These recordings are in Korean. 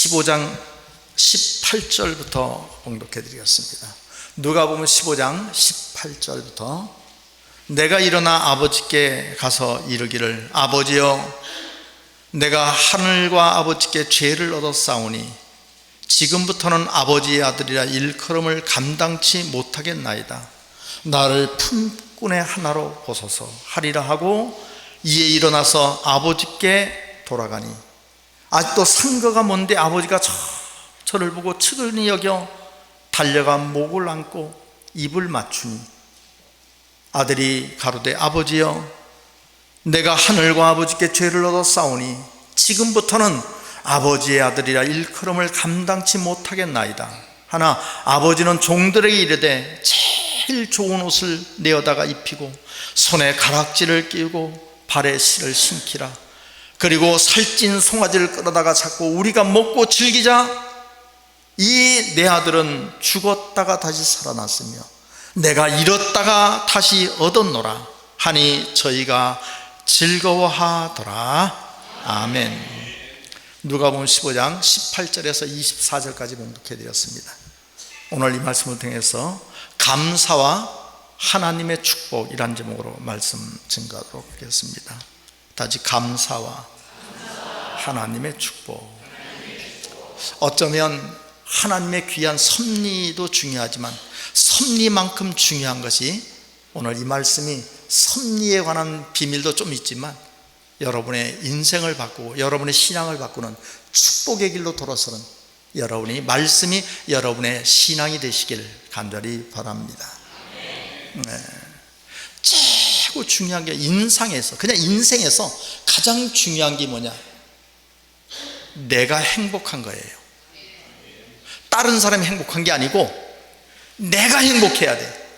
15장 18절부터 봉독해 드리겠습니다. 누가복음 15장 18절부터 내가 일어나 아버지께 가서 이르기를 아버지여 내가 하늘과 아버지께 죄를 얻었사오니 지금부터는 아버지의 아들이라 일컬음을 감당치 못하겠나이다. 나를 품꾼의 하나로 보소서 하리라 하고 이에 일어나서 아버지께 돌아가니 아직도 상거가 먼데 아버지가 저를 보고 측은히 여겨 달려가 목을 안고 입을 맞추니 아들이 가로되 아버지여 내가 하늘과 아버지께 죄를 얻었사오니 지금부터는 아버지의 아들이라 일컬음을 감당치 못하겠나이다. 하나 아버지는 종들에게 이르되 제일 좋은 옷을 내어다가 입히고 손에 가락지를 끼우고 발에 실을 신기라. 그리고 살찐 송아지를 끌어다가 잡고 우리가 먹고 즐기자. 이 내 아들은 죽었다가 다시 살아났으며 내가 잃었다가 다시 얻었노라 하니 저희가 즐거워하더라. 아멘. 누가복음 15장 18절에서 24절까지 봉독해 드렸습니다. 오늘 이 말씀을 통해서 감사와 하나님의 축복이란 제목으로 말씀 증거하도록 하겠습니다. 다시 감사와 하나님의 축복. 어쩌면 하나님의 귀한 섭리도 중요하지만 섭리만큼 중요한 것이 오늘 이 말씀이 섭리에 관한 비밀도 좀 있지만 여러분의 인생을 바꾸고 여러분의 신앙을 바꾸는 축복의 길로 돌아서는 여러분이 말씀이 여러분의 신앙이 되시길 간절히 바랍니다. 네. 최고 중요한 게 인생에서 그냥 인생에서 가장 중요한 게 뭐냐? 내가 행복한 거예요. 다른 사람이 행복한 게 아니고 내가 행복해야 돼.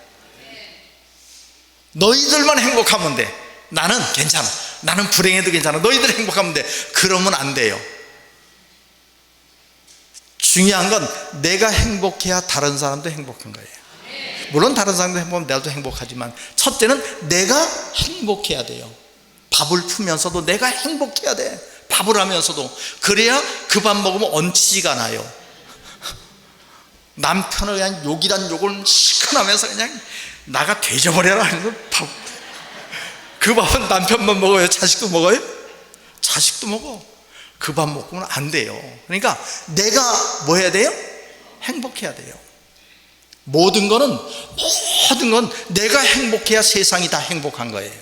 너희들만 행복하면 돼. 나는 괜찮아. 나는 불행해도 괜찮아. 너희들 행복하면 돼. 그러면 안 돼요. 중요한 건 내가 행복해야 다른 사람도 행복한 거예요. 물론 다른 사람도 행복하면 나도 행복하지만 첫째는 내가 행복해야 돼요. 밥을 풀면서도 내가 행복해야 돼. 밥을 하면서도. 그래야 그 밥 먹으면 얹히지가 않아요. 남편을 그냥 욕이란 욕을 시큰하면서 그냥 나가 돼져버려라 하면서 밥. 그 밥은 남편만 먹어요? 자식도 먹어요? 자식도 먹어. 그 밥 먹고는 안 돼요. 그러니까 내가 뭐 해야 돼요? 행복해야 돼요. 모든 건 내가 행복해야 세상이 다 행복한 거예요.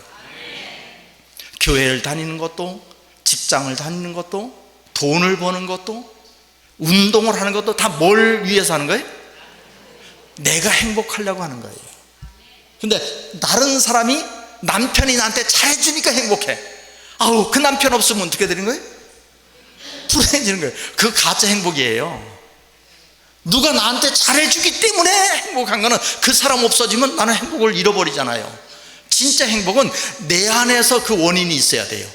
교회를 다니는 것도, 직장을 다니는 것도, 돈을 버는 것도, 운동을 하는 것도 다 뭘 위해서 하는 거예요? 내가 행복하려고 하는 거예요. 근데 다른 사람이 남편이 나한테 잘해주니까 행복해. 아우, 그 남편 없으면 어떻게 되는 거예요? 불행해지는 거예요. 그 가짜 행복이에요. 누가 나한테 잘해주기 때문에 행복한 거는 그 사람 없어지면 나는 행복을 잃어버리잖아요. 진짜 행복은 내 안에서 그 원인이 있어야 돼요.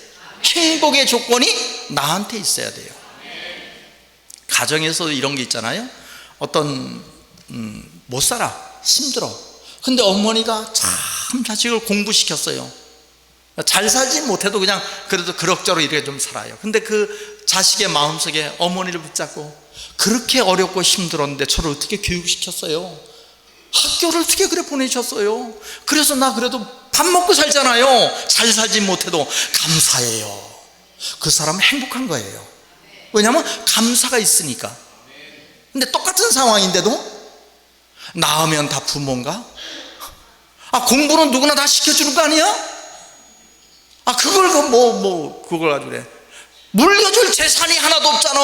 행복의 조건이 나한테 있어야 돼요. 가정에서도 이런 게 있잖아요. 어떤 못 살아, 힘들어. 근데 어머니가 참 자식을 공부시켰어요. 잘 살지 못해도 그냥 그래도 그럭저럭 이렇게 좀 살아요. 근데 그 자식의 마음속에 어머니를 붙잡고 그렇게 어렵고 힘들었는데 저를 어떻게 교육시켰어요? 학교를 어떻게 그래 보내셨어요? 그래서 나 그래도 밥 먹고 살잖아요. 잘 살지 못해도 감사해요. 그 사람은 행복한 거예요. 왜냐하면 감사가 있으니까. 근데 똑같은 상황인데도 낳으면 다 부모인가? 공부는 누구나 다 시켜주는 거 아니야? 그걸 그걸 가지고 그래. 물려줄 재산이 하나도 없잖아.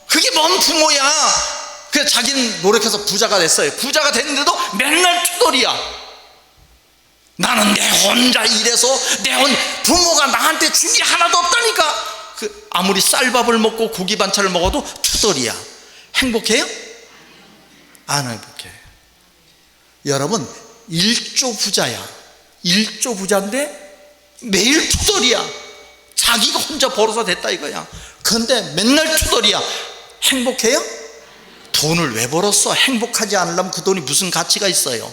그게 뭔 부모야. 그래서 자기는 노력해서 부자가 됐어요. 부자가 됐는데도 맨날 투덜이야. 나는 내 혼자 일해서 부모가 나한테 준 게 하나도 없다니까. 아무리 쌀밥을 먹고 고기 반찬을 먹어도 투덜이야. 행복해요? 안 행복해. 여러분 1조 부자야. 1조 부자인데 매일 투덜이야. 자기가 혼자 벌어서 됐다 이거야. 그런데 맨날 투덜이야. 행복해요? 돈을 왜 벌었어? 행복하지 않으려면 그 돈이 무슨 가치가 있어요?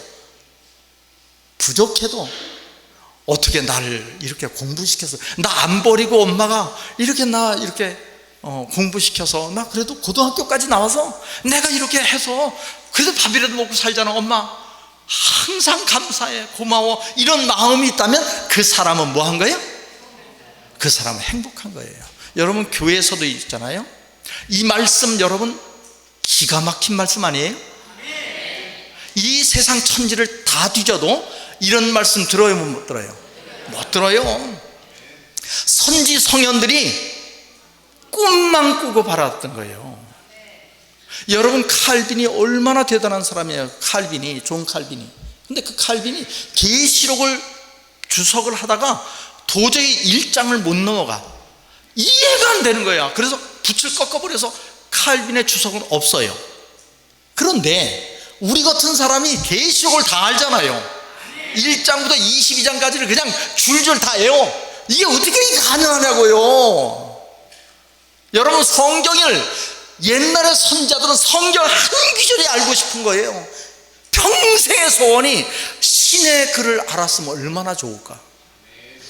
부족해도 어떻게 나를 이렇게 공부시켜서 나 안 버리고 엄마가 이렇게 공부시켜서 나 그래도 고등학교까지 나와서 내가 이렇게 해서 그래도 밥이라도 먹고 살잖아. 엄마 항상 감사해, 고마워, 이런 마음이 있다면 그 사람은 뭐 한 거예요? 그 사람은 행복한 거예요. 여러분 교회에서도 있잖아요. 이 말씀 여러분 기가 막힌 말씀 아니에요? 이 세상 천지를 다 뒤져도 이런 말씀 들어요, 못 들어요? 못 들어요. 선지 성현들이 꿈만 꾸고 바랐던 거예요. 여러분 칼빈이 얼마나 대단한 사람이에요. 칼빈이, 존 칼빈이. 근데 그 칼빈이 계시록을 주석을 하다가 도저히 일장을 못 넘어가. 이해가 안 되는 거야. 그래서 붓을 꺾어버려서 칼빈의 주석은 없어요. 그런데 우리 같은 사람이 계시록을 다 알잖아요. 1장부터 22장까지를 그냥 줄줄 다 외워. 이게 어떻게 가능하냐고요. 여러분 성경을, 옛날의 선자들은 성경 한 구절이 알고 싶은 거예요. 평생의 소원이 신의 글을 알았으면 얼마나 좋을까.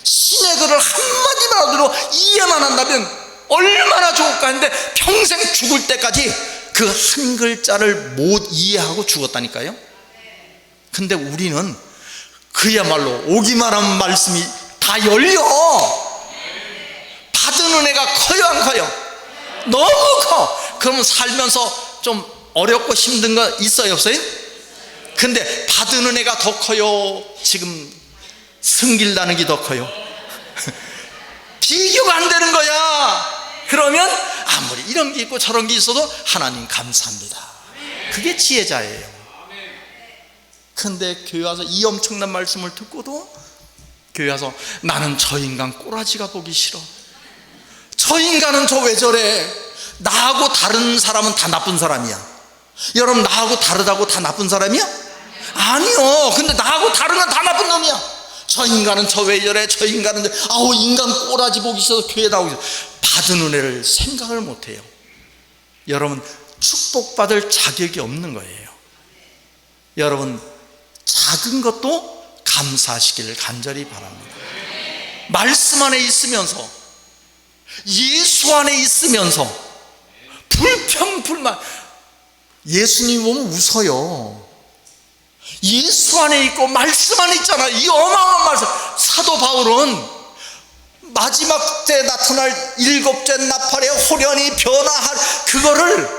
신의 글을 한마디만으로 이해만 한다면 얼마나 좋을까 했는데 평생 죽을 때까지 그 한 글자를 못 이해하고 죽었다니까요. 근데 우리는 그야말로 오기만 하면 말씀이 다 열려. 받은 은혜가 커요, 안 커요? 너무 커. 그러면 살면서 좀 어렵고 힘든 거 있어요, 없어요? 근데 받은 은혜가 더 커요, 지금 승길 나는 게 더 커요? 비교가 안 되는 거야. 그러면 아무리 이런 게 있고 저런 게 있어도 하나님 감사합니다. 그게 지혜자예요. 근데 교회 와서 이 엄청난 말씀을 듣고도 교회 와서 나는 저 인간 꼬라지가 보기 싫어. 저 인간은 저 왜 저래? 나하고 다른 사람은 다 나쁜 사람이야. 여러분 나하고 다르다고 다 나쁜 사람이야? 아니요. 근데 나하고 다른 건 다 나쁜 놈이야. 저 인간은 저 왜 저래? 저 인간은 아우 인간 꼬라지 보기 싫어서 교회 나오기 싫어. 받은 은혜를 생각을 못해요. 여러분 축복받을 자격이 없는 거예요. 여러분 작은 것도 감사하시기를 간절히 바랍니다. 말씀 안에 있으면서, 예수 안에 있으면서 불평불만. 예수님 보면 웃어요. 예수 안에 있고 말씀 안에 있잖아. 이 어마어마한 말씀. 사도 바울은 마지막 때 나타날 일곱째 나팔의 호련히 변화할 그거를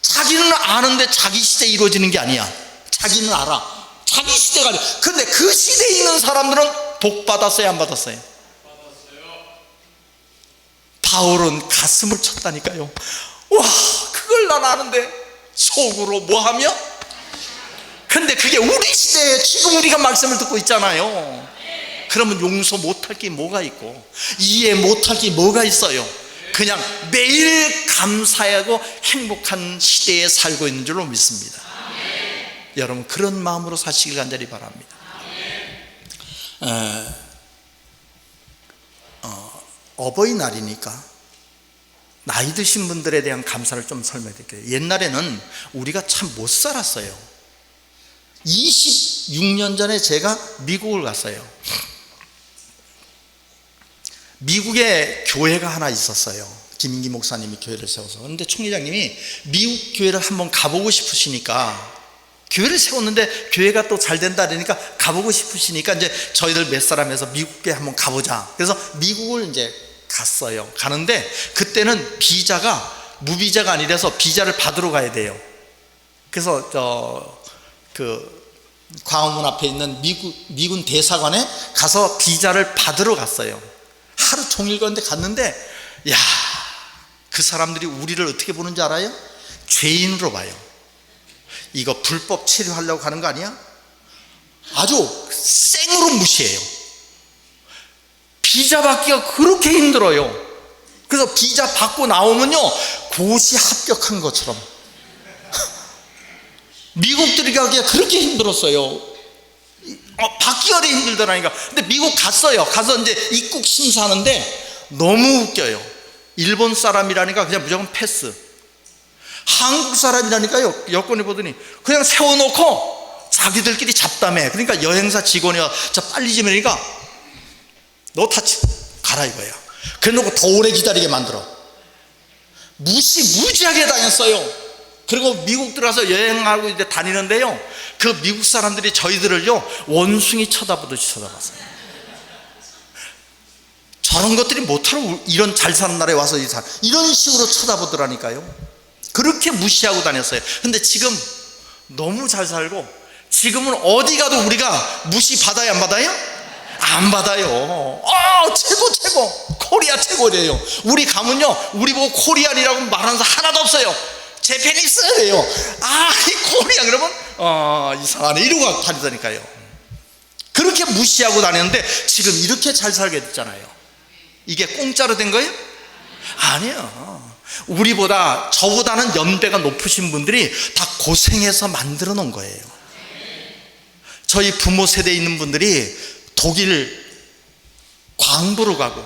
자기는 아는데 자기 시대에 이루어지는 게 아니야. 자기는 알아. 자기 시대가 아니야. 근데 그 시대에 있는 사람들은 복 받았어요, 안 받았어요? 바울은 가슴을 쳤다니까요. 와, 그걸 난 아는데 속으로 뭐하며? 근데 그게 우리 시대에 지금 우리가 말씀을 듣고 있잖아요. 그러면 용서 못할 게 뭐가 있고 이해 못할 게 뭐가 있어요? 그냥 매일 감사하고 행복한 시대에 살고 있는 줄로 믿습니다. 여러분 그런 마음으로 사시길 간절히 바랍니다. 어버이날이니까 나이 드신 분들에 대한 감사를 좀 설명해 드릴게요. 옛날에는 우리가 참 못 살았어요. 26년 전에 제가 미국을 갔어요. 미국에 교회가 하나 있었어요. 김인기 목사님이 교회를 세워서. 그런데 총회장님이 미국 교회를 한번 가보고 싶으시니까, 교회를 세웠는데 교회가 또 잘 된다 그러니까 가보고 싶으시니까 이제 저희들 몇 사람에서 미국에 한번 가보자. 그래서 미국을 이제 갔어요. 가는데 그때는 비자가 무비자가 아니라서 비자를 받으러 가야 돼요. 그래서 광화문 앞에 있는 미군 대사관에 가서 비자를 받으러 갔어요. 하루 종일 갔는데 야, 그 사람들이 우리를 어떻게 보는지 알아요? 죄인으로 봐요. 이거 불법 체류하려고 하는 거 아니야? 아주 생으로 무시해요. 비자 받기가 그렇게 힘들어요. 그래서 비자 받고 나오면요 고시 합격한 것처럼 미국 들어가기가 그렇게 힘들었어요. 받기가 힘들더라니까. 근데 미국 갔어요. 가서 이제 입국 심사하는데 너무 웃겨요. 일본 사람이라니까 그냥 무조건 패스. 한국 사람이라니까요, 여권에 보더니 그냥 세워놓고 자기들끼리 잡담해. 그러니까 여행사 직원이 저 빨리 좀 이러니까 너 다 가라 이거야. 그래놓고 더 오래 기다리게 만들어. 무지하게 다녔어요. 그리고 미국 들어가서 여행하고 이제 다니는데요, 그 미국 사람들이 저희들을요 원숭이 쳐다보듯이 쳐다봤어요. 저런 것들이 못하러 이런 잘 사는 나라에 와서 이런 식으로 쳐다보더라니까요. 그렇게 무시하고 다녔어요. 근데 지금 너무 잘 살고, 지금은 어디 가도 우리가 무시 받아요, 안 받아요? 안 받아요. 최고 코리아 최고래요. 우리 가면요 우리 보고 코리안이라고 말하는 사람 하나도 없어요. 제페니스래요. 이 코리안 그러면 이상하네 이러고 다니다니까요. 그렇게 무시하고 다녔는데 지금 이렇게 잘 살게 됐잖아요. 이게 공짜로 된 거예요? 아니에요. 저보다는 연배가 높으신 분들이 다 고생해서 만들어 놓은 거예요. 저희 부모 세대에 있는 분들이 독일 광부로 가고,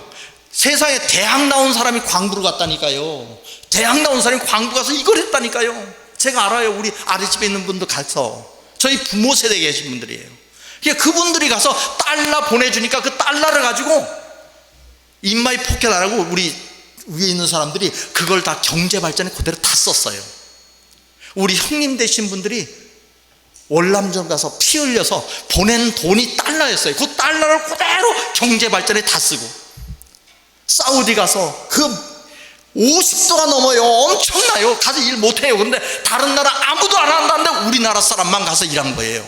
세상에 대학 나온 사람이 광부로 갔다니까요. 대학 나온 사람이 광부 가서 이걸 했다니까요. 제가 알아요. 우리 아랫집에 있는 분도 가서, 저희 부모 세대에 계신 분들이에요. 그분들이 가서 달러 보내주니까 그 달러를 가지고 인마이 포켓 안 하고 우리 위에 있는 사람들이 그걸 다 경제 발전에 그대로 다 썼어요. 우리 형님 되신 분들이 월남전 가서 피 흘려서 보낸 돈이 달러였어요. 그 달러를 그대로 경제 발전에 다 쓰고, 사우디 가서 그 50도가 넘어요. 엄청나요. 가서 일 못해요. 근데 다른 나라 아무도 안 한다는데 우리나라 사람만 가서 일한 거예요.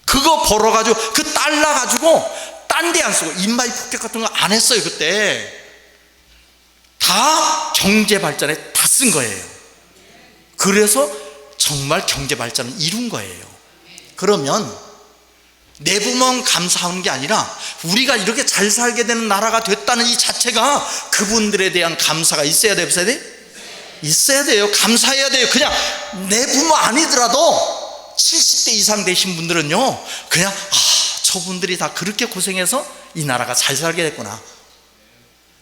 그거 벌어가지고 그 달러 가지고 딴 데 안 쓰고 인마이 포켓 같은 거 안 했어요. 그때 다 경제 발전에 다 쓴 거예요. 그래서 정말 경제 발전을 이룬 거예요. 그러면 내 부모만 감사하는 게 아니라 우리가 이렇게 잘 살게 되는 나라가 됐다는 이 자체가 그분들에 대한 감사가 있어야 돼요, 없어야 돼요? 있어야 돼요. 감사해야 돼요. 그냥 내 부모 아니더라도 70대 이상 되신 분들은요 그냥 저분들이 다 그렇게 고생해서 이 나라가 잘 살게 됐구나.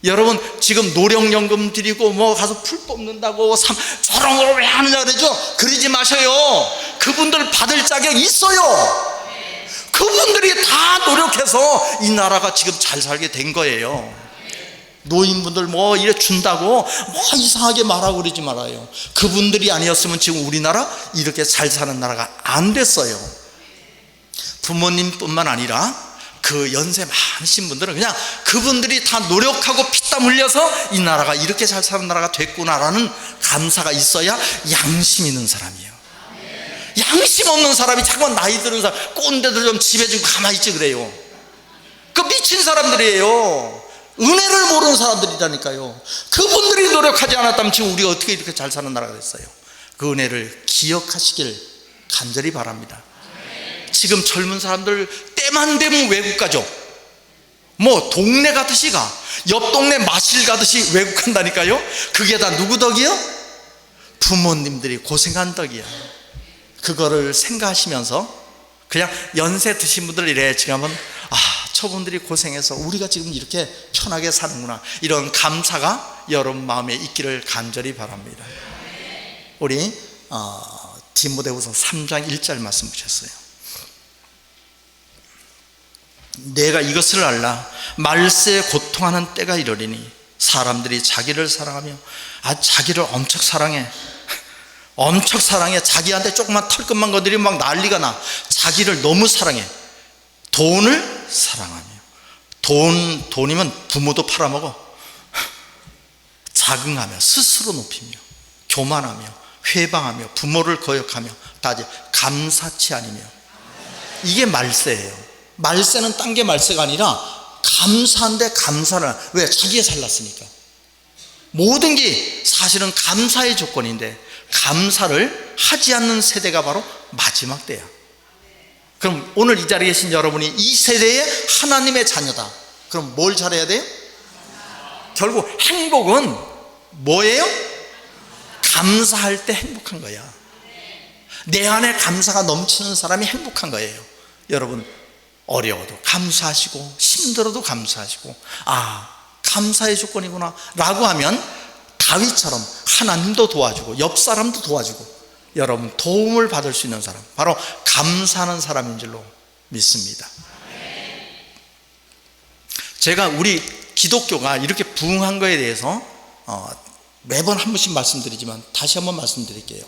여러분 지금 노령연금 드리고 뭐 가서 풀 뽑는다고 저런 걸 왜 하느냐 그러죠? 그러지 마셔요. 그분들 받을 자격 있어요. 그분들이 다 노력해서 이 나라가 지금 잘 살게 된 거예요. 노인분들 뭐 이래 준다고 뭐 이상하게 말하고 그러지 말아요. 그분들이 아니었으면 지금 우리나라 이렇게 잘 사는 나라가 안 됐어요. 부모님뿐만 아니라 그 연세 많으신 분들은 그냥 그분들이 다 노력하고 피땀 흘려서 이 나라가 이렇게 잘 사는 나라가 됐구나라는 감사가 있어야 양심 있는 사람이에요. 양심 없는 사람이 자꾸만 나이 드는 사람 꼰대들 좀 집에 좀 가만히 있지 그래요. 그 미친 사람들이에요. 은혜를 모르는 사람들이라니까요. 그분들이 노력하지 않았다면 지금 우리가 어떻게 이렇게 잘 사는 나라가 됐어요. 그 은혜를 기억하시길 간절히 바랍니다. 지금 젊은 사람들 때만 되면 외국 가죠. 뭐 동네 가듯이 가. 옆 동네 마실 가듯이 외국 간다니까요. 그게 다 누구 덕이요? 부모님들이 고생한 덕이야. 그거를 생각하시면서 그냥 연세 드신 분들 이래 지금 하면 저분들이 고생해서 우리가 지금 이렇게 편하게 사는구나, 이런 감사가 여러분 마음에 있기를 간절히 바랍니다. 우리 디모데후서 3장 1절 말씀 보셨어요. 내가 이것을 알라. 말세에 고통하는 때가 이르리니 사람들이 자기를 사랑하며 자기를 엄청 사랑해. 엄청 사랑해. 자기한테 조그만 털끝만 건드리면 막 난리가 나. 자기를 너무 사랑해. 돈을 사랑하며. 돈이면 부모도 팔아먹어. 자긍하며 스스로 높이며 교만하며 회방하며 부모를 거역하며 다 이제 감사치 아니며. 이게 말세예요. 말세는 딴 게 말세가 아니라 감사한데 감사를, 왜? 자기에 잘났으니까. 모든 게 사실은 감사의 조건인데 감사를 하지 않는 세대가 바로 마지막 때야. 그럼 오늘 이 자리에 계신 여러분이 이 세대의 하나님의 자녀다. 그럼 뭘 잘해야 돼요? 결국 행복은 뭐예요? 감사할 때 행복한 거야. 내 안에 감사가 넘치는 사람이 행복한 거예요. 여러분 어려워도 감사하시고 힘들어도 감사하시고 감사의 조건이구나 라고 하면 다윗처럼 하나님도 도와주고 옆 사람도 도와주고 여러분 도움을 받을 수 있는 사람, 바로 감사하는 사람인 줄로 믿습니다. 제가 우리 기독교가 이렇게 부흥한 거에 대해서 매번 한 번씩 말씀드리지만 다시 한번 말씀드릴게요.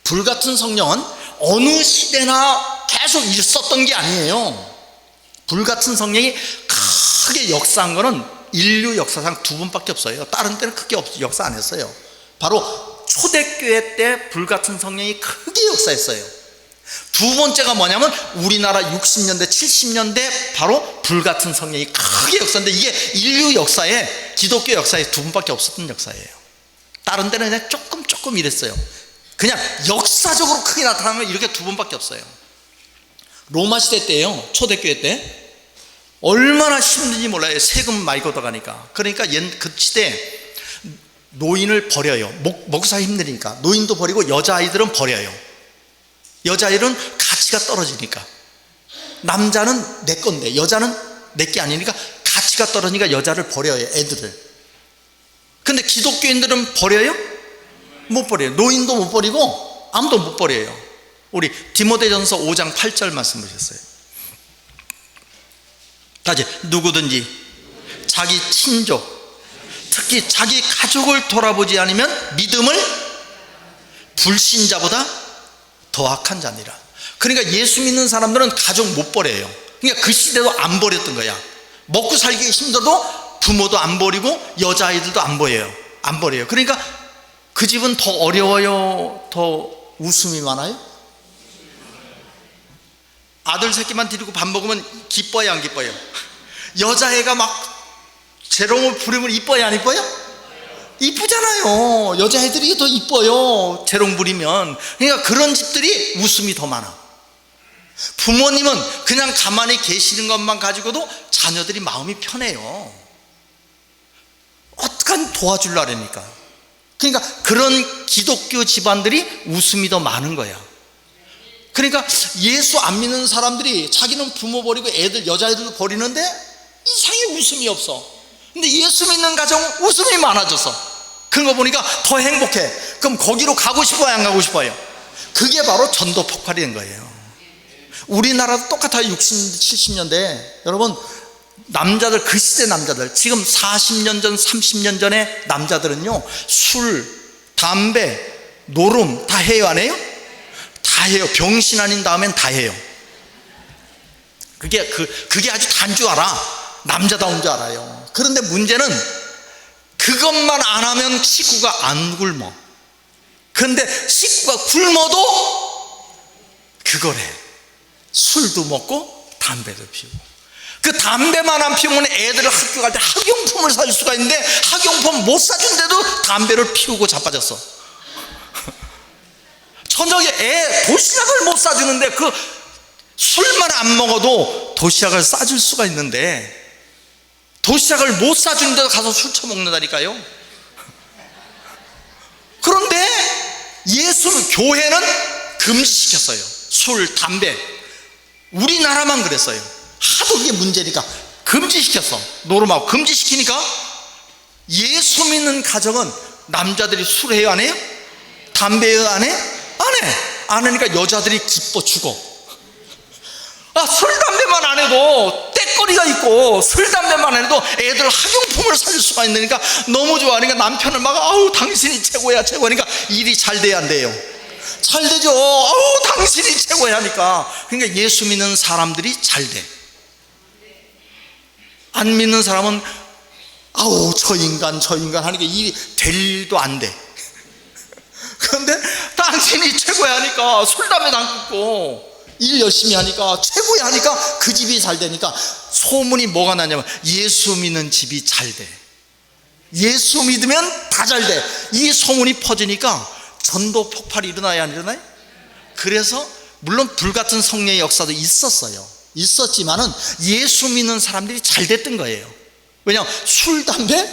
불같은 성령은 어느 시대나 계속 있었던 게 아니에요. 불같은 성령이 크게 역사한 거는 인류 역사상 두 번밖에 없어요. 다른 때는 크게 역사 안 했어요. 바로 초대교회 때 불같은 성령이 크게 역사했어요. 두 번째가 뭐냐면 우리나라 60년대 70년대 바로 불같은 성령이 크게 역사인데, 이게 인류 역사에, 기독교 역사에 두 번밖에 없었던 역사예요. 다른 데는 그냥 조금 이랬어요. 그냥 역사적으로 크게 나타나는 건 이렇게 두 번밖에 없어요. 로마 시대 때요, 초대교회 때 얼마나 힘든지 몰라요. 세금 많이 걷어가니까. 그러니까 그 시대 노인을 버려요. 목사 힘드니까 노인도 버리고 여자아이들은 버려요. 여자아이들은 가치가 떨어지니까. 남자는 내 건데 여자는 내 게 아니니까 가치가 떨어지니까 여자를 버려요, 애들을. 근데 기독교인들은 버려요? 못 버려요. 노인도 못 버리고 아무도 못 버려요. 우리 디모데전서 5장 8절 말씀 보셨어요. 다시, 누구든지 자기 친족, 특히 자기 가족을 돌아보지 않으면 믿음을 불신자보다 더 악한 자니라. 그러니까 예수 믿는 사람들은 가족 못 버려요. 그러니까 그 시대도 안 버렸던 거야. 먹고 살기 힘들어도 부모도 안 버리고 여자아이들도 안 버려요. 그러니까 그 집은 더 어려워요, 더 웃음이 많아요? 아들 새끼만 데리고 밥 먹으면 기뻐요, 안 기뻐요? 여자애가 막 재롱을 부리면 이뻐요, 안 이뻐요? 이쁘잖아요. 여자애들이 더 이뻐요, 재롱 부리면. 그러니까 그런 집들이 웃음이 더 많아. 부모님은 그냥 가만히 계시는 것만 가지고도 자녀들이 마음이 편해요. 어떡하면 도와주려니까. 그러니까 그런 기독교 집안들이 웃음이 더 많은 거야. 그러니까 예수 안 믿는 사람들이 자기는 부모 버리고 애들, 여자애들도 버리는데 이상하게 웃음이 없어. 근데 예수 믿는 가정 웃음이 많아졌어. 그런 거 보니까 더 행복해. 그럼 거기로 가고 싶어요, 안 가고 싶어요? 그게 바로 전도 폭발이 된 거예요. 우리나라도 똑같아요. 60년대 70년대 여러분, 남자들, 그 시대 남자들, 지금 40년 전 30년 전에 남자들은요, 술, 담배, 노름 다 해요, 안 해요? 다 해요. 병신 아닌 다음엔 다 해요. 그게 아주 단 줄 알아. 남자다운 줄 알아요. 그런데 문제는 그것만 안 하면 식구가 안 굶어. 그런데 식구가 굶어도 그걸 해. 술도 먹고 담배도 피우고. 그 담배만 안 피우면 애들을 학교 갈 때 학용품을 사줄 수가 있는데 학용품 못 사준데도 담배를 피우고 자빠졌어. 저녁에 애 도시락을 못 사주는데 그 술만 안 먹어도 도시락을 싸줄 수가 있는데 도시락을 못 사주는데 가서 술 처먹는다니까요. 그런데 교회는 금지시켰어요. 술, 담배. 우리나라만 그랬어요. 하도 이게 문제니까 금지시켰어. 노름하고 금지시키니까 예수 믿는 가정은 남자들이 술 해요, 안 해요? 담배 해요, 안 해? 안 해. 안 하니까 여자들이 기뻐 죽어. 술, 담배만 안 해도 떼거리가 있고 술, 담배만 안 해도 애들 학용품을 사줄 수가 있으니까 너무 좋아하니까 남편을 막 아우 당신이 최고야 최고니까 일이 잘 돼야 안 돼요? 잘 되죠. 아우 당신이 최고야 하니까. 그러니까 예수 믿는 사람들이 잘 돼. 안 믿는 사람은 아우 저 인간 하니까 일이 될 일도 안 돼. 그런데 당신이 최고야 하니까 술, 담배도 안 끊고 일 열심히 하니까 최고야 하니까 그 집이 잘 되니까 소문이 뭐가 나냐면 예수 믿는 집이 잘 돼. 예수 믿으면 다 잘 돼. 이 소문이 퍼지니까 전도 폭발이 일어나야 안 일어나요? 그래서 물론 불같은 성령의 역사도 있었지만은 예수 믿는 사람들이 잘 됐던 거예요. 왜냐하면 술, 담배 안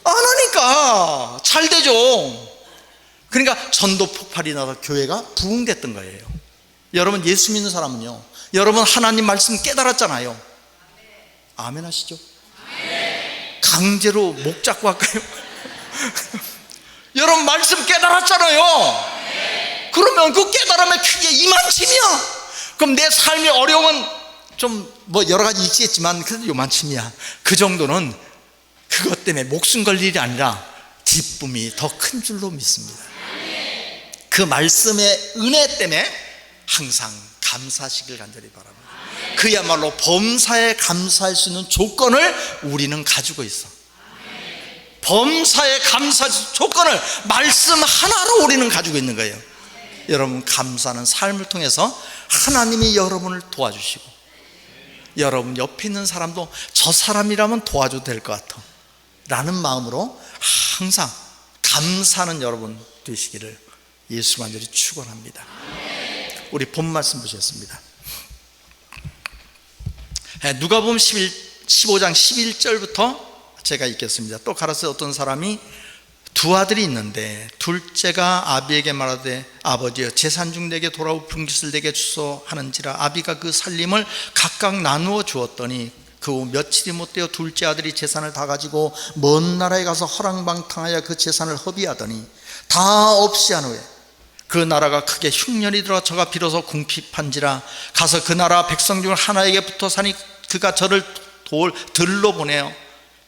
하니까 잘 되죠. 그러니까 전도 폭발이 나서 교회가 부흥됐던 거예요. 여러분 예수 믿는 사람은요, 여러분 하나님 말씀 깨달았잖아요. 아멘 하시죠? 강제로 목 잡고 할까요? 여러분 말씀 깨달았잖아요. 그러면 그 깨달음의 크기가 이만큼이야. 그럼 내 삶이 어려우면 좀 뭐 여러 가지 있겠지만 그래도 요만큼이야. 그 정도는 그것 때문에 목숨 걸 일이 아니라 기쁨이 더 큰 줄로 믿습니다. 그 말씀의 은혜 때문에 항상 감사하시길 간절히 바랍니다. 그야말로 범사에 감사할 수 있는 조건을 우리는 가지고 있어. 범사에 감사할 수 있는 조건을 말씀 하나로 우리는 가지고 있는 거예요. 여러분, 감사하는 삶을 통해서 하나님이 여러분을 도와주시고, 여러분 옆에 있는 사람도 저 사람이라면 도와줘도 될 것 같아 라는 마음으로 항상 감사하는 여러분 되시기를 예수 간절히 축원합니다. 우리 본 말씀 보셨습니다. 누가복음 15장 11절부터 제가 읽겠습니다. 또 가라사대 어떤 사람이 두 아들이 있는데 둘째가 아비에게 말하되 아버지여 재산 중 내게 돌아오 분깃을 내게 주소 하는지라. 아비가 그 살림을 각각 나누어 주었더니 그 후 며칠이 못되어 둘째 아들이 재산을 다 가지고 먼 나라에 가서 허랑방탕하여 그 재산을 허비하더니 다 없이 한 후에 그 나라가 크게 흉년이 들어 저가 비로소 궁핍한지라. 가서 그 나라 백성 중 하나에게 붙어 사니 그가 저를 들로 보내어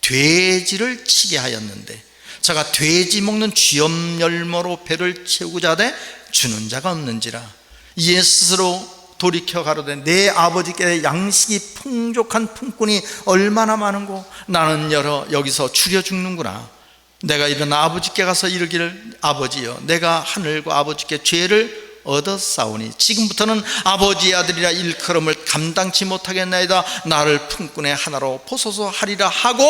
돼지를 치게 하였는데 저가 돼지 먹는 쥐염열매로 배를 채우고자 하되 주는 자가 없는지라. 이에 스스로 돌이켜 가로되 내 아버지께 양식이 풍족한 품꾼이 얼마나 많은고 나는 여기서 추려 죽는구나. 내가 일어나 아버지께 가서 이르기를 아버지여 내가 하늘과 아버지께 죄를 얻었사오니 지금부터는 아버지의 아들이라 일컬음을 감당치 못하겠나이다. 나를 품꾼의 하나로 보소서 하리라 하고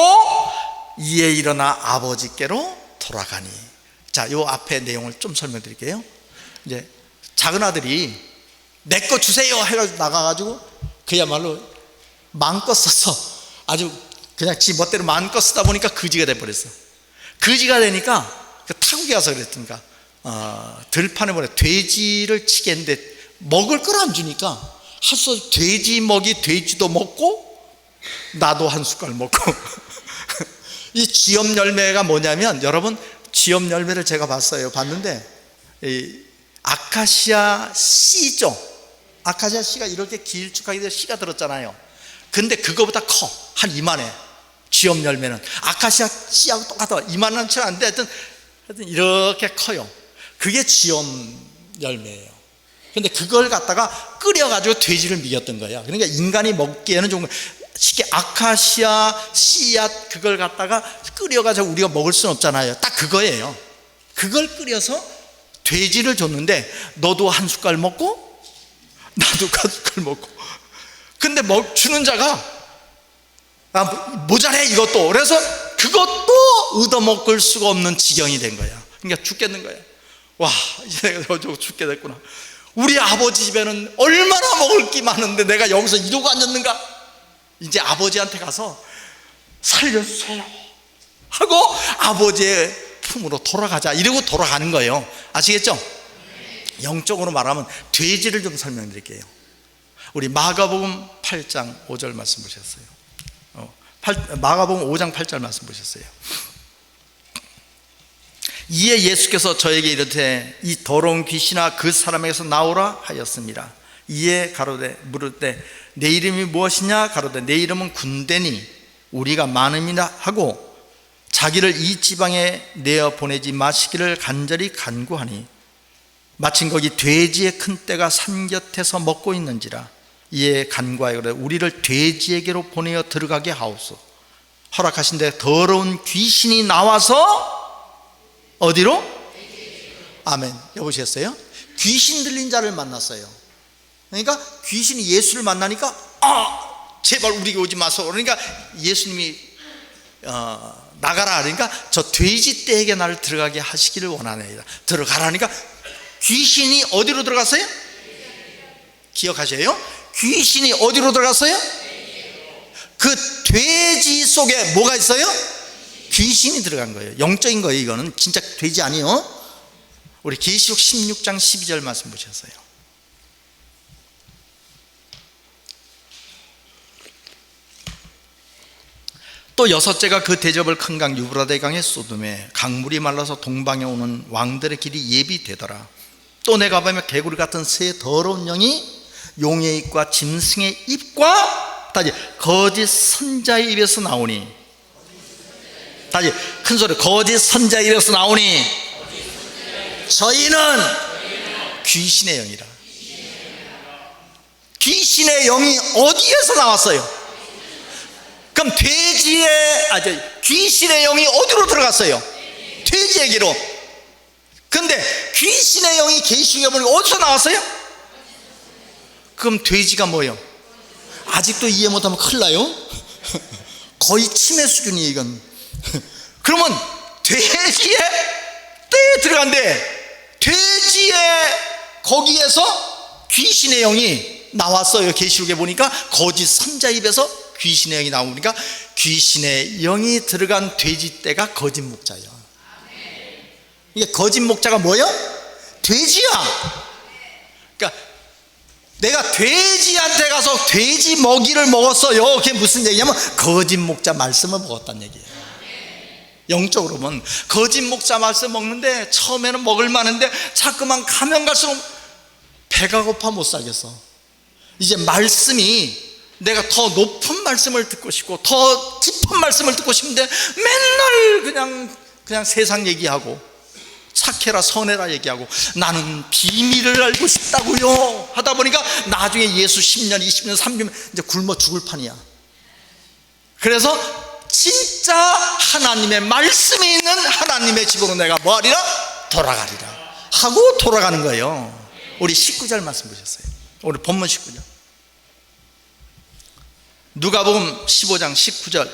이에 일어나 아버지께로 돌아가니. 자, 요 앞에 내용을 좀 설명드릴게요. 이제 작은 아들이 내 거 주세요 해가지고 나가가지고 그야말로 마음껏 써서 아주 그냥 지 멋대로 마음껏 쓰다 보니까 거지가 돼버렸어. 거지가 되니까 타국에 가서 그랬으니까 들판에 보내 돼지를 치게 했는데 먹을 걸 안 주니까 하서 돼지 먹이 돼지도 먹고 나도 한 숟갈 먹고 이 쥐염 열매가 뭐냐면, 여러분 쥐염 열매를 제가 봤는데 이 아카시아 씨죠. 아카시아 씨가 이렇게 길쭉하게 돼서 씨가 들었잖아요. 근데 그거보다 커. 한 이만해. 쥐염 열매는 아카시아 씨하고 똑같아. 이만한치 않은데 하여튼 이렇게 커요. 그게 쥐염 열매예요. 근데 그걸 갖다가 끓여가지고 돼지를 먹였던 거야. 그러니까 인간이 먹기에는 좀 쉽게 아카시아 씨앗 그걸 갖다가 끓여가지고 우리가 먹을 수는 없잖아요. 딱 그거예요. 그걸 끓여서 돼지를 줬는데 너도 한 숟갈 먹고 나도 한 숟갈 먹고. 근데 주는 자가 모자래 이것도. 그래서 그것도 얻어먹을 수가 없는 지경이 된 거야. 그러니까 죽겠는 거야. 와, 이제 내가 죽게 됐구나. 우리 아버지 집에는 얼마나 먹을 게 많은데 내가 여기서 이러고 앉았는가. 이제 아버지한테 가서 살려주세요 하고 아버지의 품으로 돌아가자 이러고 돌아가는 거예요. 아시겠죠? 영적으로 말하면 돼지를 좀 설명드릴게요. 우리 마가복음 8장 5절 말씀 보셨어요? 마가복음 5장 8절 말씀 보셨어요? 이에 예수께서 저에게 이르되 이 더러운 귀신아 그 사람에게서 나오라 하였습니다. 이에 가로되 물으되 내 이름이 무엇이냐? 가로되 내 이름은 군대니 우리가 많음이나 하고 자기를 이 지방에 내어 보내지 마시기를 간절히 간구하니 마침 거기 돼지의 큰 떼가 산 곁에서 먹고 있는지라. 이에 간구하여 그래 우리를 돼지에게로 보내어 들어가게 하옵소. 허락하신데 더러운 귀신이 나와서 어디로? 아멘. 여보셨어요? 귀신 들린 자를 만났어요. 그러니까 귀신이 예수를 만나니까 제발 우리에게 오지 마소. 그러니까 예수님이 나가라. 그러니까 저 돼지 떼에게 나를 들어가게 하시기를 원하나이다. 들어가라니까 귀신이 어디로 들어갔어요? 기억하세요? 귀신이 어디로 들어갔어요? 그 돼지 속에 뭐가 있어요? 귀신이 들어간 거예요. 영적인 거예요. 이거는 진짜 돼지 아니에요. 우리 계시록 16장 12절 말씀 보셨어요? 또 여섯째가 그 대접을 큰 강 유브라데 강에 쏟음에 강물이 말라서 동방에 오는 왕들의 길이 예비되더라. 또 내가 보면 개구리 같은 새 더러운 영이 용의 입과 짐승의 입과 다시 거짓 선자의 입에서 나오니, 다시 큰 소리, 거짓 선자의 입에서 나오니 저희는 귀신의 영이라. 귀신의 영이 어디에서 나왔어요? 그럼 귀신의 영이 어디로 들어갔어요? 돼지에게로. 근데 귀신의 영이 계시록에 보니까 어디서 나왔어요? 그럼 돼지가 뭐예요? 아직도 이해 못하면 큰일 나요. 거의 치매 수준이에요 이건. 그러면 돼지의 떼에 들어간대. 돼지의 거기에서 귀신의 영이 나왔어요. 계시록에 보니까 거짓 선자 입에서 귀신의 영이 나오니까 귀신의 영이 들어간 돼지떼가 거짓 목자예요. 이게 거짓 목자가 뭐예요? 돼지야. 그러니까 내가 돼지한테 가서 돼지 먹이를 먹었어요. 그게 무슨 얘기냐면 거짓 목자 말씀을 먹었다는 얘기예요. 영적으로 보면 거짓 목자 말씀 먹는데 처음에는 먹을 만한데 자꾸만 가면 갈수록 배가 고파 못 살겠어. 이제 말씀이 내가 더 높은 말씀을 듣고 싶고 더 깊은 말씀을 듣고 싶은데 맨날 그냥 세상 얘기하고 착해라 선해라 얘기하고 나는 비밀을 알고 싶다고요 하다 보니까 나중에 예수 10년 20년 30년 이제 굶어 죽을 판이야. 그래서 진짜 하나님의 말씀이 있는 하나님의 집으로 내가 뭐하리라? 돌아가리라 하고 돌아가는 거예요. 우리 19절 말씀 보셨어요? 우리 본문 19절 누가복음 15장 19절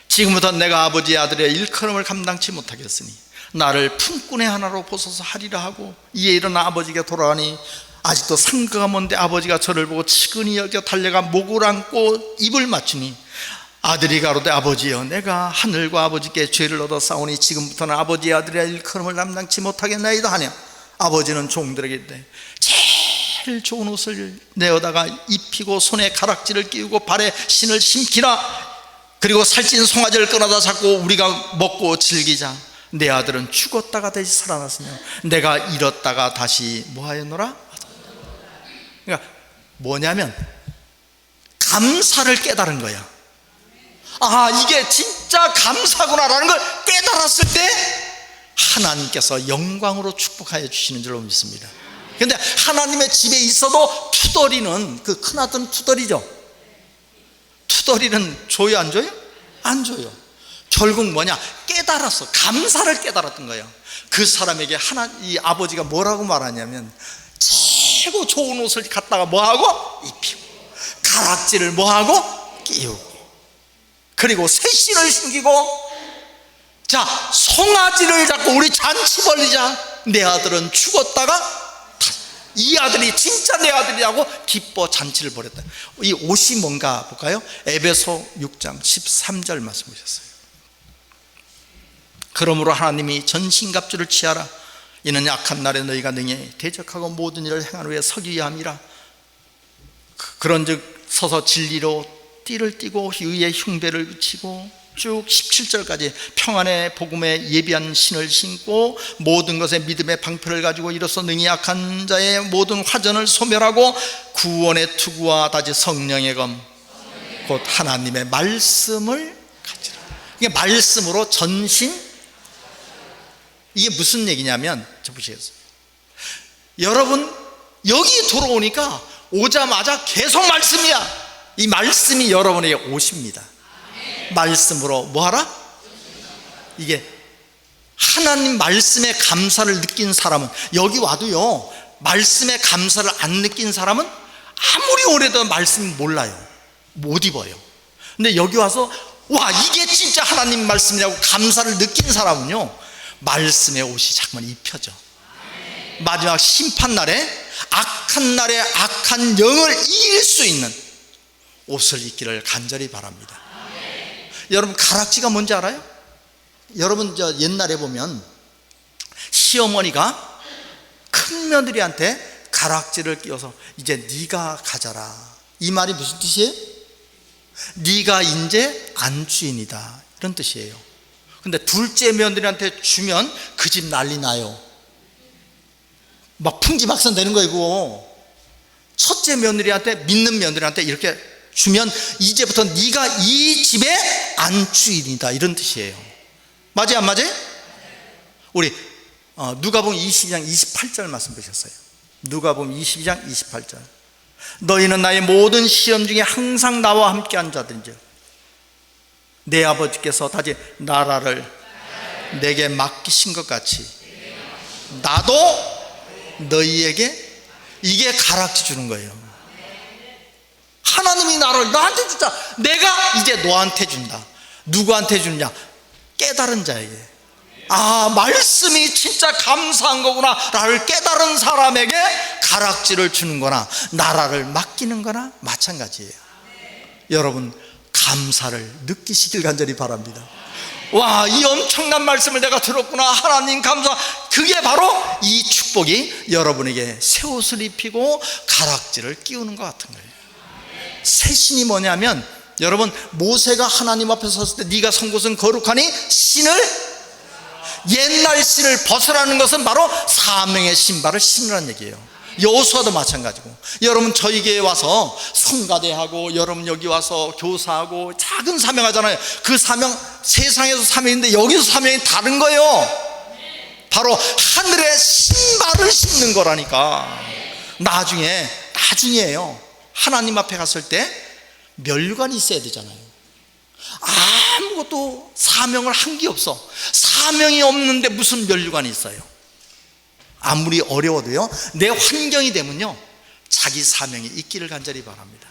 지금부터 내가 아버지의 아들의 일컬음을 감당치 못하겠으니 나를 품꾼의 하나로 보소서 하리라 하고 이에 일어나 아버지께 돌아가니 아직도 상거가 먼데 아버지가 저를 보고 측은히 여겨 달려가 목을 안고 입을 맞추니 아들이 가로되 아버지여 내가 하늘과 아버지께 죄를 얻어 싸우니 지금부터는 아버지의 아들의 일컬음을 감당치 못하겠나이다 하냐 아버지는 종들에게 이르되 제일 좋은 옷을 내어다가 입히고 손에 가락지를 끼우고 발에 신을 신기라 그리고 살찐 송아지를 끊어다 잡고 우리가 먹고 즐기자 내 아들은 죽었다가 다시 살아났으며 내가 잃었다가 다시 뭐하였노라? 그러니까 뭐냐면 감사를 깨달은 거야. 아 이게 진짜 감사구나라는 걸 깨달았을 때 하나님께서 영광으로 축복하여 주시는 줄로 믿습니다. 근데 하나님의 집에 있어도 투덜이는 그 큰아들은 투덜이죠. 투덜이는 줘요 안 줘요? 안 줘요. 결국 뭐냐? 깨달았어. 감사를 깨달았던 거예요. 그 사람에게 이 아버지가 뭐라고 말하냐면 최고 좋은 옷을 갖다가 뭐하고? 입히고 가락지를 뭐하고? 끼우고 그리고 새신을 신기고 자 송아지를 잡고 우리 잔치 벌리자 내 아들은 죽었다가 이 아들이 진짜 내 아들이라고 기뻐 잔치를 벌였다. 이 옷이 뭔가 볼까요? 에베소 6장 13절 말씀 보셨어요. 그러므로 하나님이 전신갑주를 취하라. 이는 약한 날에 너희가 능히 대적하고 모든 일을 행한 후에 서기 위함이라. 그런즉 서서 진리로 띠를 띠고 의의 흉배를 붙이고 쭉 17절까지 평안의 복음에 예비한 신을 신고 모든 것에 믿음의 방패를 가지고 이로써 능히 약한 자의 모든 화전을 소멸하고 구원의 투구와 다시 성령의 검 곧 하나님의 말씀을 가지라. 이게 말씀으로 전신. 이게 무슨 얘기냐면 저 보시겠어요? 여러분 여기 들어오니까 오자마자 계속 말씀이야. 이 말씀이 여러분에게 오십니다. 말씀으로 뭐하라? 이게 하나님 말씀에 감사를 느낀 사람은 여기 와도요 말씀에 감사를 안 느낀 사람은 아무리 오래도 말씀 몰라요. 못 입어요. 근데 여기 와서 와 이게 진짜 하나님 말씀이라고 감사를 느낀 사람은요 말씀의 옷이 자꾸만 입혀져. 마지막 심판날에 악한 날에 악한 영을 이길 수 있는 옷을 입기를 간절히 바랍니다. 여러분 가락지가 뭔지 알아요? 여러분 저 옛날에 보면 시어머니가 큰 며느리한테 가락지를 끼워서 이제 네가 가져라 이 말이 무슨 뜻이에요? 네가 이제 안주인이다 이런 뜻이에요. 근데 둘째 며느리한테 주면 그 집 난리 나요. 막 풍지박산 되는 거예요. 그거 첫째 며느리한테, 믿는 며느리한테 이렇게 주면 이제부터 네가 이 집의 안주인이다, 이런 뜻이에요. 맞아요, 안 맞아요? 우리 누가복음 22장 28절 말씀 보셨어요? 누가복음 22장 28절. 너희는 나의 모든 시험 중에 항상 나와 함께 한 자들인즉 내 아버지께서 다시 나라를 내게 맡기신 것 같이 나도 너희에게, 이게 가락지 주는 거예요. 하나님이 나를 너한테 주자. 내가 이제 너한테 준다. 누구한테 주느냐? 깨달은 자에게. 아, 말씀이 진짜 감사한 거구나 나를 깨달은 사람에게 가락지를 주는 거나 나라를 맡기는 거나 마찬가지예요. 여러분, 감사를 느끼시길 간절히 바랍니다. 와, 이 엄청난 말씀을 내가 들었구나, 하나님 감사. 그게 바로 이 축복이 여러분에게 새 옷을 입히고 가락지를 끼우는 것 같은 거예요. 새 신이 뭐냐면, 여러분, 모세가 하나님 앞에 섰을 때 네가 선 곳은 거룩하니 신을, 옛날 신을 벗으라는 것은 바로 사명의 신발을 신으라는 얘기예요. 여호수아도 마찬가지고, 여러분 저희 교회에 와서 성가대하고 여러분 여기 와서 교사하고 작은 사명하잖아요. 그 사명, 세상에서 사명인데 여기서 사명이 다른 거예요. 바로 하늘의 신발을 신는 거라니까. 나중에요, 하나님 앞에 갔을 때 면류관이 있어야 되잖아요. 아무것도 사명을 한 게 없어. 사명이 없는데 무슨 면류관이 있어요? 아무리 어려워도요, 내 환경이 되면요 자기 사명이 있기를 간절히 바랍니다.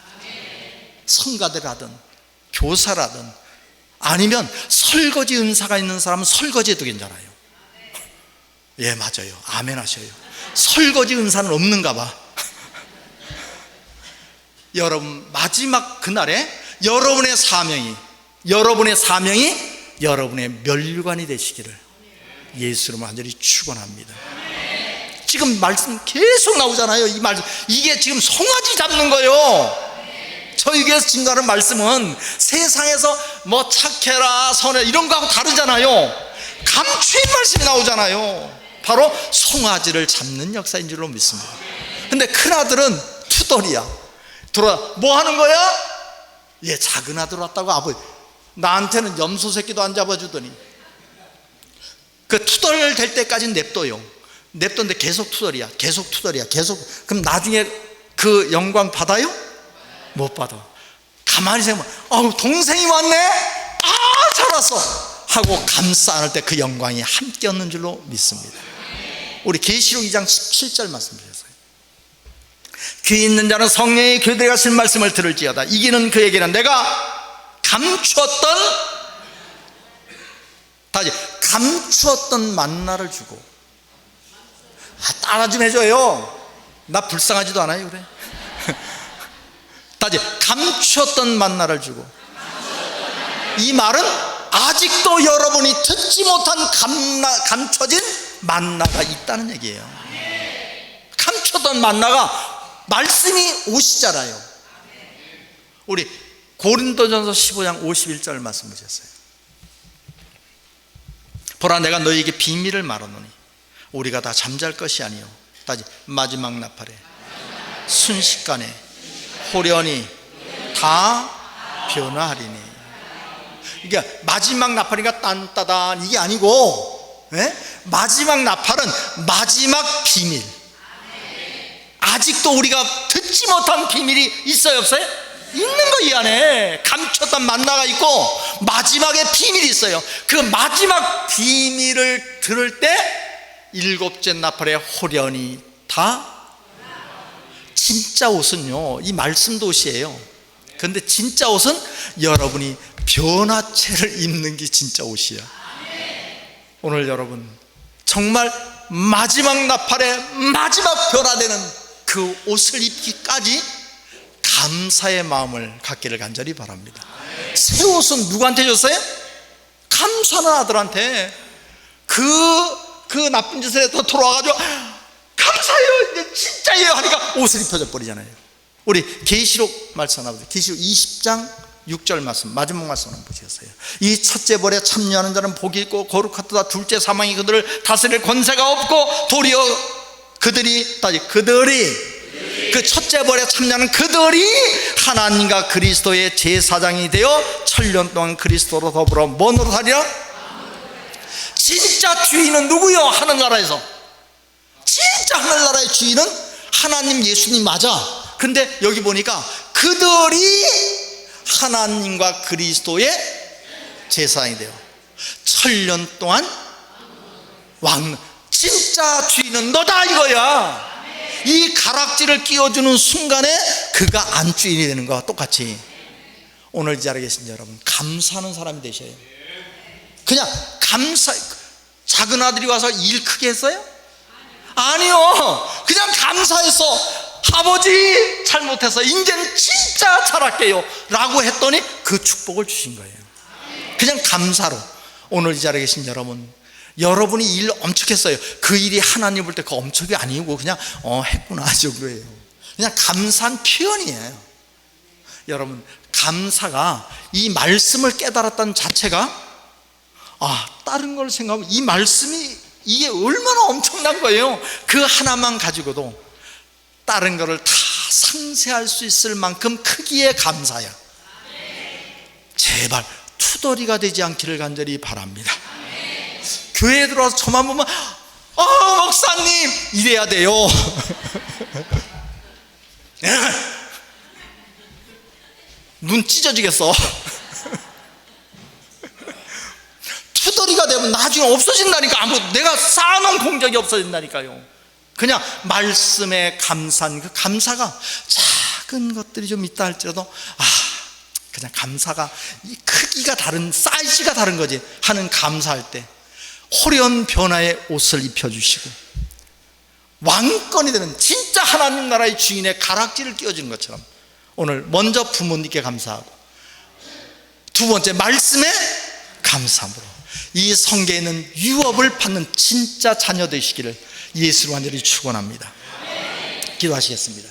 성가대를 하든 교사라든 아니면 설거지 은사가 있는 사람은 설거지해도 괜찮아요. 예, 맞아요. 아멘 하셔요. 설거지 은사는 없는가 봐. 여러분, 마지막 그날에 여러분의 사명이 여러분의 면류관이 되시기를 예수님을 간절히 축원합니다. 지금 말씀 계속 나오잖아요. 이 말씀, 이게 지금 송아지 잡는 거예요. 저희 교회에서 증거하는 말씀은 세상에서 뭐 착해라 선해 이런 거하고 다르잖아요. 감추인 말씀이 나오잖아요. 바로 송아지를 잡는 역사인 줄로 믿습니다. 근데 큰아들은 투덜이야. 들어와, 뭐 하는 거야? 얘 작은 아들 왔다고 아버지, 나한테는 염소 새끼도 안 잡아주더니. 그 투덜 될 때까지 냅둬요. 냅뒀는데 계속 투덜이야. 그럼 나중에 그 영광 받아요? 못 받아. 가만히 생각하면, 동생이 왔네? 아, 잘 왔어! 하고 감싸 안을 때 그 영광이 함께 얻는 줄로 믿습니다. 우리 계시록 2장 17절 말씀 주셨어요. 귀 있는 자는 성령의 교대에 가신 말씀을 들을지어다. 이기는 그에게는 내가 감추었던 만나를 주고. 따라 좀 해줘요. 나 불쌍하지도 않아요, 그래. 다시 감추었던 만나를 주고. 이 말은 아직도 여러분이 듣지 못한 감춰진 만나가 있다는 얘기예요. 감췄던 만나가 말씀이 오시잖아요. 우리 고린도전서 15장 51절 말씀 보셨어요. 보라, 내가 너희에게 비밀을 말하노니 우리가 다 잠잘 것이 아니요 다시 마지막 나팔에 순식간에 호련히 다 변화하리니. 그러니까 마지막 나팔이니까 딴따단 이게 아니고, 마지막 나팔은 마지막 비밀. 아직도 우리가 듣지 못한 비밀이 있어요, 없어요? 있는 거 이 안에. 감췄던 만나가 있고 마지막에 비밀이 있어요. 그 마지막 비밀을 들을 때 일곱째 나팔에 호련히 다. 진짜 옷은요, 이 말씀도 옷이에요. 그런데 진짜 옷은 여러분이 변화체를 입는 게 진짜 옷이야. 오늘 여러분 정말 마지막 나팔에 마지막 변화되는 그 옷을 입기까지 감사의 마음을 갖기를 간절히 바랍니다. 새 옷은 누구한테 줬어요? 감사하는 아들한테. 그 나쁜 짓을 해서 돌아와가지고 감사해요, 이제 진짜예요 하니까 옷을 입혀져 버리잖아요. 우리 계시록 말씀 하나 보세요. 계시록 20장 6절 말씀, 마지막 말씀 한번 보시겠어요? 이 첫째 벌에 참여하는 자는 복이 있고 거룩하도다. 둘째 사망이 그들을 다스릴 권세가 없고 도리어 그들이 그 첫째 벌에 참여하는 그들이 하나님과 그리스도의 제사장이 되어 천년 동안 그리스도로 더불어 뭐 노릇하리라? 진짜 주인은 누구요? 하늘나라에서 진짜 하늘나라의 주인은 하나님 예수님 맞아. 근데 여기 보니까 그들이 하나님과 그리스도의 제사장이 돼요. 천년 동안 왕, 진짜 주인은 너다 이거야. 이 가락지를 끼워주는 순간에 그가 안주인이 되는 거와 똑같이 오늘 이 자리에 계신 여러분, 감사하는 사람이 되셔요. 그냥 감사. 작은 아들이 와서 일 크게 했어요? 아니요. 그냥 감사해서 아버지 잘못해서 이제는 진짜 잘할게요 라고 했더니 그 축복을 주신 거예요. 그냥 감사로. 오늘 이 자리에 계신 여러분, 여러분이 일 엄청 했어요. 그 일이 하나님 볼 때 그 엄청이 아니고 그냥 했구나 정도예요. 그냥 감사한 표현이에요. 여러분, 감사가 이 말씀을 깨달았다는 자체가 다른 걸 생각하면 이 말씀이 이게 얼마나 엄청난 거예요. 그 하나만 가지고도 다른 거를 다 상쇄할 수 있을 만큼 크기의 감사야. 제발 투덜이가 되지 않기를 간절히 바랍니다. 교회에 들어와서 저만 보면 목사님 이래야 돼요. 눈 찢어지겠어. 투덜이가 되면 나중에 없어진다니까. 아무것도 내가 쌓아놓은 공적이 없어진다니까요. 그냥 말씀에 감사한 그 감사가 작은 것들이 좀 있다 할지라도 그냥 감사가 이 크기가 다른, 사이즈가 다른 거지 하는 감사할 때 호련 변화의 옷을 입혀주시고 왕권이 되는 진짜 하나님 나라의 주인의 가락지를 끼워주는 것처럼 오늘 먼저 부모님께 감사하고 두 번째 말씀에 감사함으로 이 성계에는 유업을 받는 진짜 자녀 되시기를 예수로 간절히 축원합니다. 기도하시겠습니다.